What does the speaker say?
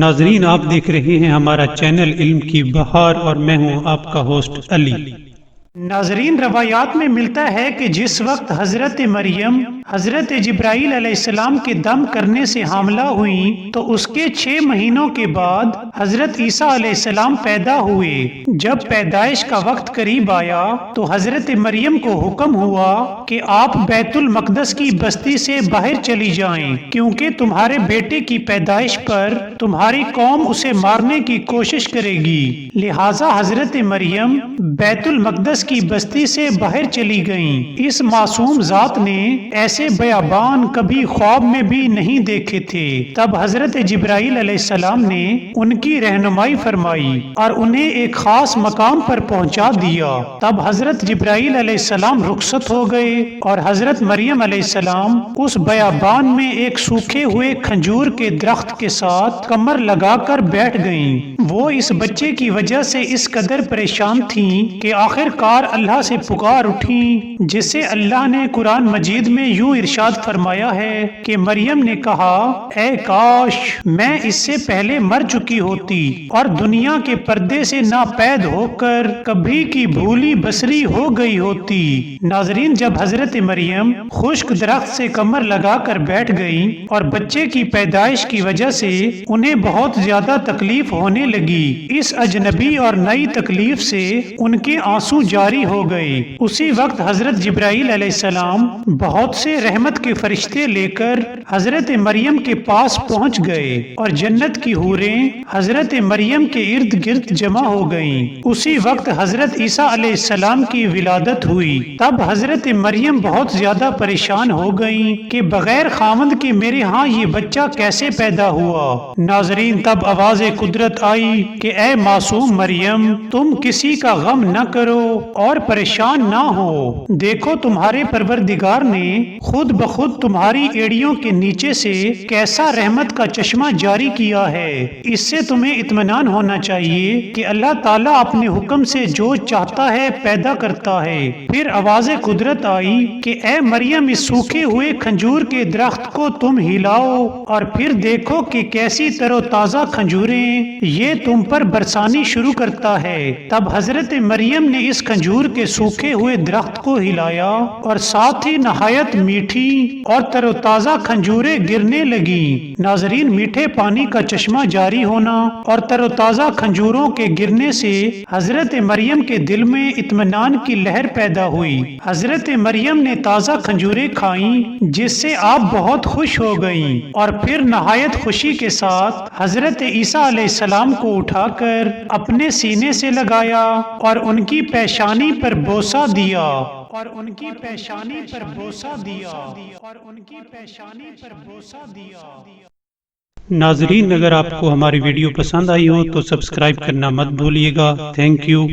ناظرین، آپ دیکھ رہے ہیں ہمارا چینل علم کی بہار اور میں ہوں آپ کا ہوسٹ علی۔ ناظرین، روایات میں ملتا ہے کہ جس وقت حضرت مریم حضرت جبرائیل علیہ السلام کے دم کرنے سے حاملہ ہوئیں تو اس کے 6 مہینوں کے بعد حضرت عیسیٰ علیہ السلام پیدا ہوئے۔ جب پیدائش کا وقت قریب آیا تو حضرت مریم کو حکم ہوا کہ آپ بیت المقدس کی بستی سے باہر چلی جائیں، کیونکہ تمہارے بیٹے کی پیدائش پر تمہاری قوم اسے مارنے کی کوشش کرے گی۔ لہٰذا حضرت مریم بیت المقدس کی بستی سے باہر چلی گئیں۔ اس معصوم ذات نے ایسے بیابان کبھی خواب میں بھی نہیں دیکھے تھے۔ تب حضرت جبرائیل علیہ السلام نے ان کی رہنمائی فرمائی اور انہیں ایک خاص مقام پر پہنچا دیا۔ تب حضرت جبرائیل علیہ السلام رخصت ہو گئے اور حضرت مریم علیہ السلام اس بیابان میں ایک سوکھے ہوئے کھجور کے درخت کے ساتھ کمر لگا کر بیٹھ گئیں۔ وہ اس بچے کی وجہ سے اس قدر پریشان تھیں کہ آخر اللہ سے پکار اٹھیں، جسے اللہ نے قرآن مجید میں یوں ارشاد فرمایا ہے کہ مریم نے کہا، اے کاش میں اس سے پہلے مر چکی ہوتی اور دنیا کے پردے سے ناپید ہو کر کبھی کی بھولی بسری ہو گئی ہوتی۔ ناظرین، جب حضرت مریم خشک درخت سے کمر لگا کر بیٹھ گئیں اور بچے کی پیدائش کی وجہ سے انہیں بہت زیادہ تکلیف ہونے لگی، اس اجنبی اور نئی تکلیف سے ان کے آنسو جاری ہو گئے۔ اسی وقت حضرت جبرائیل علیہ السلام بہت سے رحمت کے فرشتے لے کر حضرت مریم کے پاس پہنچ گئے اور جنت کی حوریں حضرت مریم کے ارد گرد جمع ہو گئیں۔ اسی وقت حضرت عیسیٰ علیہ السلام کی ولادت ہوئی۔ تب حضرت مریم بہت زیادہ پریشان ہو گئیں کہ بغیر خاوند کے میرے ہاں یہ بچہ کیسے پیدا ہوا۔ ناظرین، تب آواز قدرت آئی کہ اے معصوم مریم، تم کسی کا غم نہ کرو اور پریشان نہ ہو۔ دیکھو، تمہارے پروردگار نے خود بخود تمہاری ایڑیوں کے نیچے سے کیسا رحمت کا چشمہ جاری کیا ہے۔ اس سے تمہیں اطمینان ہونا چاہیے کہ اللہ تعالیٰ اپنے حکم سے جو چاہتا ہے پیدا کرتا ہے۔ پھر آواز قدرت آئی کہ اے مریم، اس سوکھے ہوئے کھجور کے درخت کو تم ہلاؤ اور پھر دیکھو کہ کیسی تر و تازہ کھجوریں یہ تم پر برسانی شروع کرتا ہے۔ تب حضرت مریم نے اس کھجور کے سوکھے ہوئے درخت کو ہلایا اور ساتھ ہی نہایت میٹھی اور تر و تازہ کھجوریں گرنے لگیں۔ ناظرین، میٹھے پانی کا چشمہ جاری ہونا اور تر و تازہ کھجوروں کے گرنے سے حضرت مریم کے دل میں اطمینان کی لہر پیدا ہوئی۔ حضرت مریم نے تازہ کھجوریں کھائیں، جس سے آپ بہت خوش ہو گئیں اور پھر نہایت خوشی کے ساتھ حضرت عیسیٰ علیہ السلام کو اٹھا کر اپنے سینے سے لگایا اور ان کی پیشانی پر بوسہ دیا اور ان کی پیشانی پر بوسہ دیا اور ان کی پیشانی پر بوسہ دیا۔ ناظرین، اگر آپ کو ہماری ویڈیو پسند آئی ہو تو سبسکرائب کرنا مت بھولیے گا۔ Thank you.